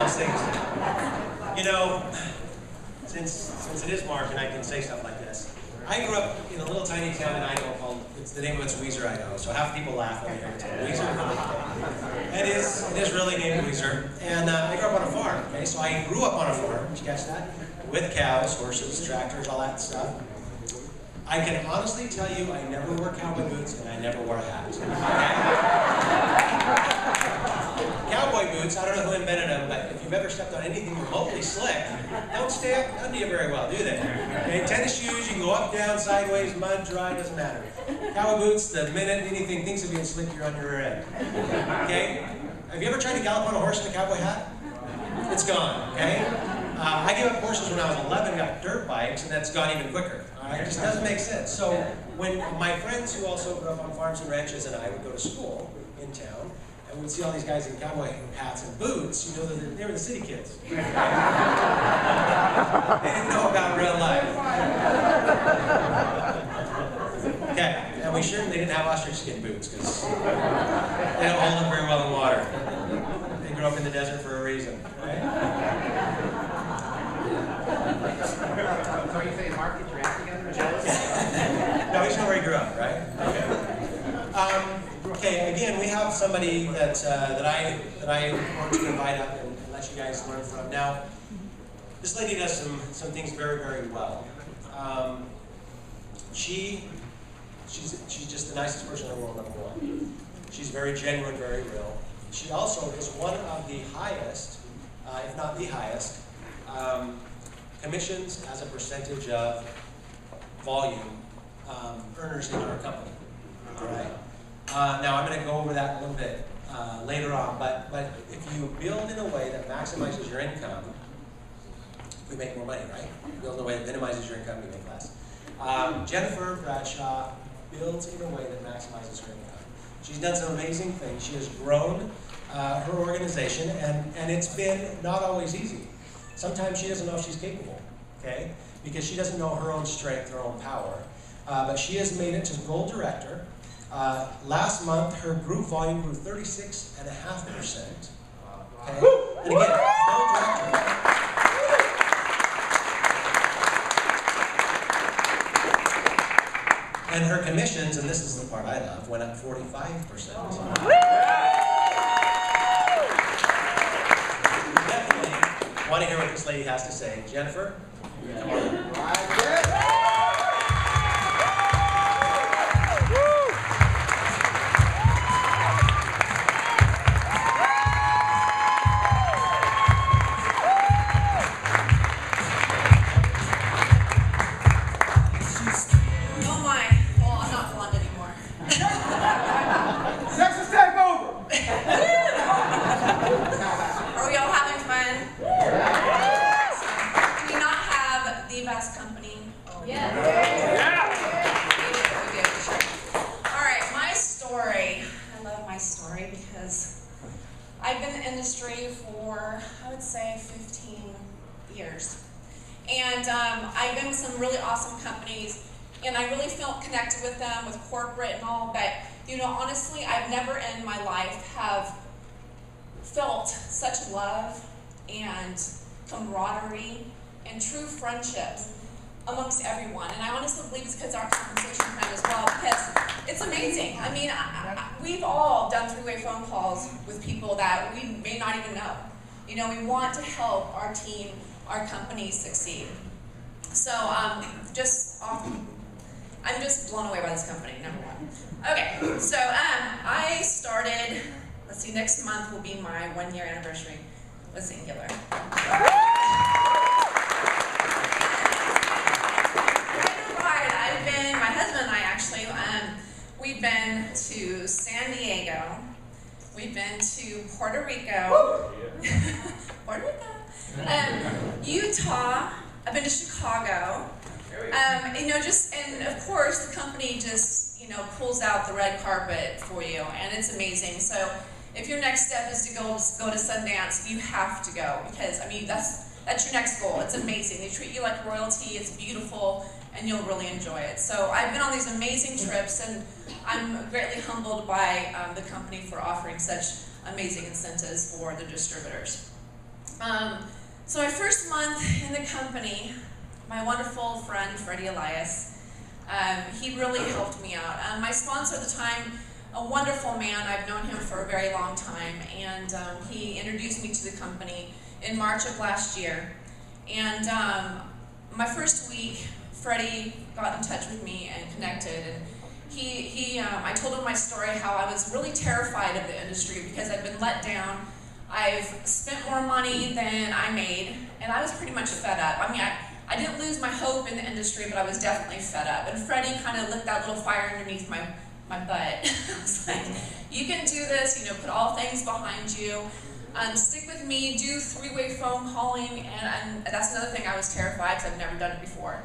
those things. You know, since it is March and I can say stuff like this, I grew up in a little tiny town in Idaho called, the name of it's Weiser, Idaho. So half the people laugh when they hear it. Weiser. It is really named Weiser. And I grew up on a farm, okay? So I grew up on a farm, did you catch that? With cows, horses, tractors, all that stuff. I can honestly tell you I never wore cowboy boots and I never wore a hat. Okay? Cowboy boots, I don't know who invented them, but if you've ever stepped on anything remotely slick, don't stay up under you very well, do they? Okay, tennis shoes, you can go up, down, sideways, mud, dry, doesn't matter. Cowboy boots, the minute anything thinks of being slick, you're on your rear end. Okay? Have you ever tried to gallop on a horse in a cowboy hat? It's gone, okay? I gave up horses when I was 11, got dirt bikes, and that's gone even quicker. It just doesn't make sense. So when my friends who also grew up on farms and ranches and I would go to school in town, and we'd see all these guys in cowboy hats and boots, you know that they were the city kids. They didn't know about real life. Okay, and they didn't have ostrich skin boots because they don't hold up very well in water. They grew up in the desert for a reason, right? So are you saying Mark get your act together? No, we just know where he grew up, right? Okay, again, we have somebody that I want to invite up and let you guys learn from. Now, this lady does some things very, very well. She's just the nicest person in the world, number one. She's very genuine, very real. She also is one of the highest, if not the highest, commissions as a percentage of volume earners in our company. All right. Now I'm going to go over that a little bit later on, but if you build in a way that maximizes your income, you make more money, right? Build in a way that minimizes your income, you make less. Jennifer Bradshaw builds in a way that maximizes her income. She's done some amazing things. She has grown her organization, and it's been not always easy. Sometimes she doesn't know if she's capable, okay? Because she doesn't know her own strength, her own power. But she has made it to gold director. Last month, her group volume grew 36.5%. Okay? And again, gold director. And her commissions, and this is the part I love, went up 45%. Definitely want to hear what this lady has to say. Jennifer? Come on. I've been in the industry for, I would say, 15 years. And I've been with some really awesome companies, and I really felt connected with them, with corporate and all, but, you know, honestly, I've never in my life have felt such love and camaraderie and true friendships amongst everyone. And I honestly believe it's because our compensation plan as well, because it's amazing. I mean, we've all done three-way phone calls with people that we may not even know. You know, we want to help our team, our company succeed. So I'm just blown away by this company, number one. Okay, so I started, let's see, next month will be my 1-year anniversary with XYNGULAR. We've been to San Diego, we've been to Puerto Rico, Utah, I've been to Chicago, you know, and of course the company just, you know, pulls out the red carpet for you, and it's amazing. So if your next step is to go to Sundance, you have to go, because I mean that's your next goal. It's amazing. They treat you like royalty. It's beautiful, and you'll really enjoy it. So I've been on these amazing trips, and I'm greatly humbled by the company for offering such amazing incentives for the distributors. So my first month in the company, my wonderful friend, Freddie Elias, he really helped me out. My sponsor at the time, a wonderful man, I've known him for a very long time, and he introduced me to the company in March of last year. And my first week, Freddie got in touch with me and connected, and I told him my story, how I was really terrified of the industry because I'd been let down. I've spent more money than I made, and I was pretty much fed up. I mean, I didn't lose my hope in the industry, but I was definitely fed up. And Freddie kind of lit that little fire underneath my butt. I was like, you can do this, you know, put all things behind you. Stick with me, do three-way phone calling, and that's another thing I was terrified because I've never done it before.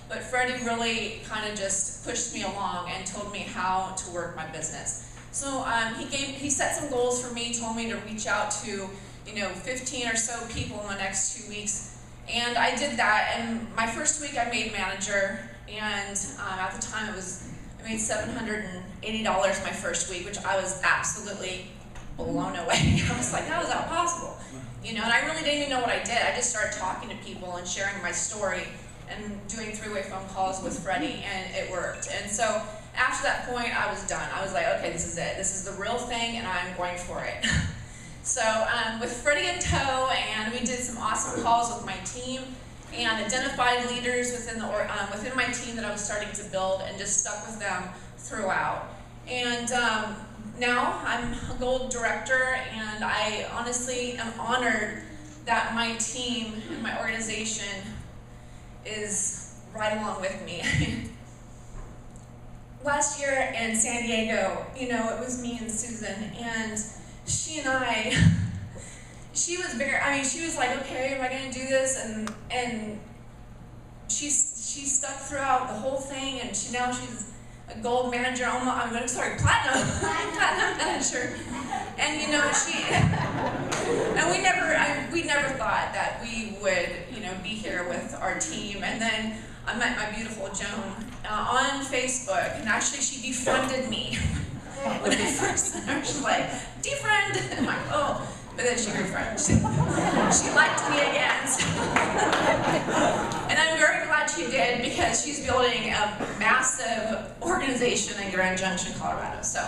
But Freddie really kind of just pushed me along and told me how to work my business. So he set some goals for me, told me to reach out to, 15 or so people in the next 2 weeks. And I did that, and my first week I made manager, and at the time I made $780 my first week, which I was absolutely blown away. I was like, how is that possible? And I really didn't even know what I did. I just started talking to people and sharing my story and doing three-way phone calls with Freddie, and it worked. And so after that point, I was done. I was like, okay, this is it. This is the real thing, and I'm going for it. So with Freddie in tow, and we did some awesome calls with my team, and identified leaders within my team that I was starting to build, and just stuck with them throughout. And now I'm a gold director, and I honestly am honored that my team and my organization is right along with me. Last year in San Diego, it was me and Susan, and she was like, okay, am I going to do this? And she stuck throughout the whole thing, and now she's a gold manager, platinum manager. And and we never thought that we would, be here with our team. And then I met my beautiful Joan on Facebook, and actually she befriended me. When I first met her, she's like, defriend. I'm like, oh, but then she grew friends. She liked me again. And I'm very glad she did, because she's building a massive organization in Grand Junction, Colorado. So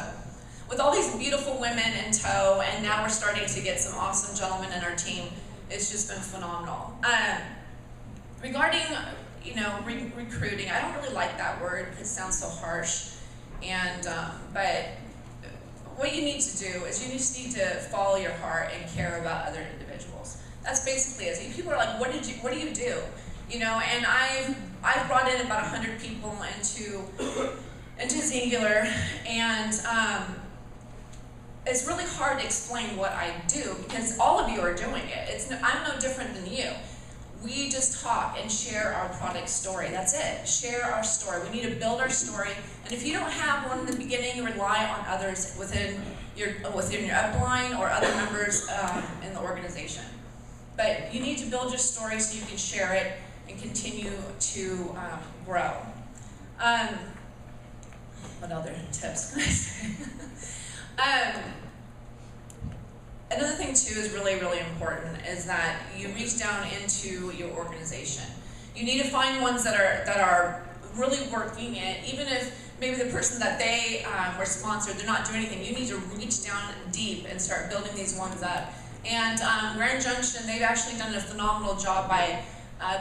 with all these beautiful women in tow, and now we're starting to get some awesome gentlemen in our team, it's just been phenomenal. Regarding, recruiting, I don't really like that word because it sounds so harsh. And but what you need to do is you just need to follow your heart and care about other individuals. That's basically it. People are like, what do you do? And I've brought in about 100 people into XYNGULAR, and it's really hard to explain what I do because all of you are doing it. I'm no different than you. We just talk and share our product story. That's it. Share our story. We need to build our story. And if you don't have one in the beginning, rely on others within your upline or other members in the organization. But you need to build your story so you can share it and continue to grow. What other tips can I say? Another thing too is really, really important is that you reach down into your organization. You need to find ones that are really working it, even if maybe the person that they were sponsored, they're not doing anything. You need to reach down deep and start building these ones up. And Grand Junction, they've actually done a phenomenal job by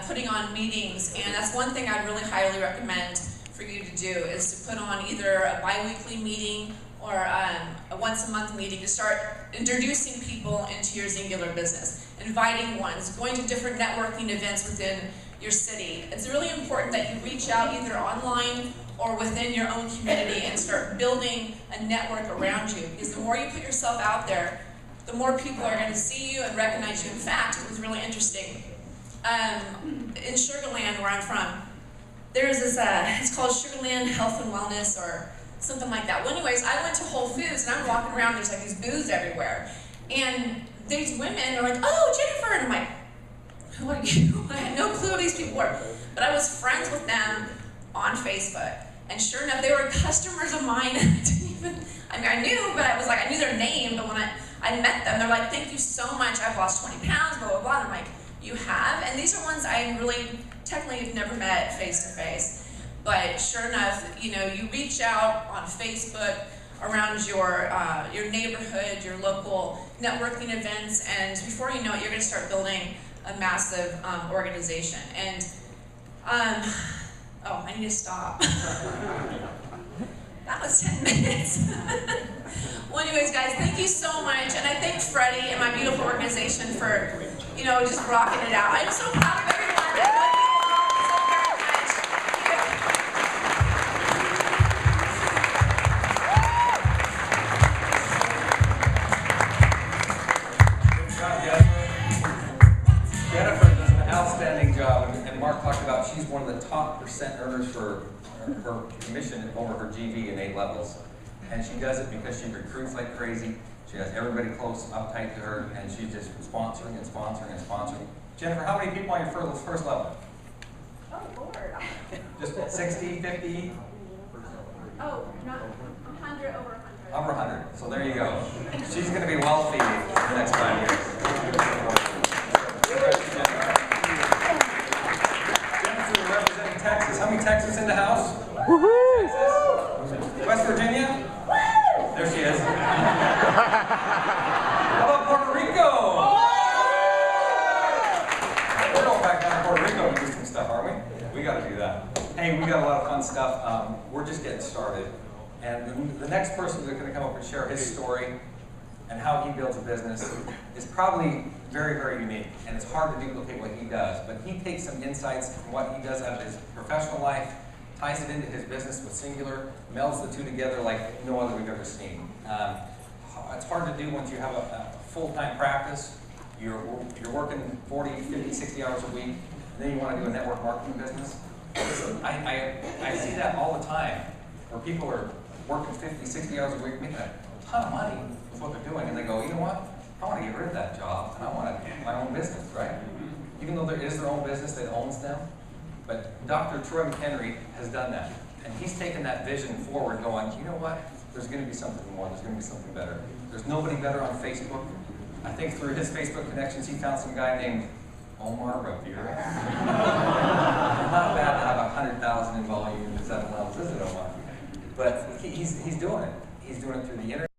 putting on meetings, and that's one thing I'd really highly recommend for you to do, is to put on either a bi-weekly meeting or a once-a-month meeting to start introducing people into your XYNGULAR business, inviting ones, going to different networking events within your city. It's really important that you reach out either online or within your own community and start building a network around you, because the more you put yourself out there, the more people are going to see you and recognize you. In fact, it was really interesting. In Sugar Land, where I'm from, there's this, it's called Sugar Land Health and Wellness or something like that. Well, anyways, I went to Whole Foods, and I'm walking around, there's like these booths everywhere. And these women are like, oh, Jennifer, and I'm like, who are you? I had no clue who these people were. But I was friends with them on Facebook. And sure enough, they were customers of mine. I knew, but I was like, I knew their name, but when I met them, they're like, thank you so much, I've lost 20 pounds, blah, blah, blah. And I'm you have. And these are ones I really technically have never met face to face. But sure enough, you know, you reach out on Facebook around your neighborhood, your local networking events, and before you know it, you're going to start building a massive organization. And oh, I need to stop. That was 10 minutes. Well, anyways, guys, thank you so much, and I thank Freddie and my beautiful organization for, you know, just rocking it out. I'm so proud of everyone. I love you all so very much. Good job, Jennifer. Jennifer does an outstanding job, and Mark talked about she's one of the top % earners for her commission over her GV in 8 levels. And she does it because she recruits like crazy. She has everybody close, uptight to her, and she's just sponsoring and sponsoring and sponsoring. Jennifer, how many people on your first level? Oh, Lord. Just 60, 50? Oh, not 100, over 100. Over 100. So there you go. She's going to be wealthy in the next 5 years. Jennifer representing Texas. How many Texas in the house? Woohoo! Texas? West Virginia? There she is. How about Puerto Rico? We're going back down to Puerto Rico and do some stuff, aren't we? We got to do that. Hey, we got a lot of fun stuff. We're just getting started. And the next person that's going to come up and share his story and how he builds a business is probably very, very unique. And it's hard to duplicate what he does. But he takes some insights from what he does out of his professional life, ties it into his business with Singular, melds the two together like no other we've ever seen. It's hard to do once you have a full-time practice. You're working 40, 50, 60 hours a week, and then you want to do a network marketing business. I see that all the time, where people are working 50, 60 hours a week, making a ton of money with what they're doing, and they go, you know what? I want to get rid of that job, and I want to do my own business, right? Even though there is their own business that owns them. But Dr. Troy McHenry has done that. And he's taken that vision forward going, you know what? There's going to be something more. There's going to be something better. There's nobody better on Facebook. I think through his Facebook connections, he found some guy named Omar Ravier. Not bad to have 100,000 in volume and 7 levels, is it, Omar? But he's doing it. He's doing it through the internet.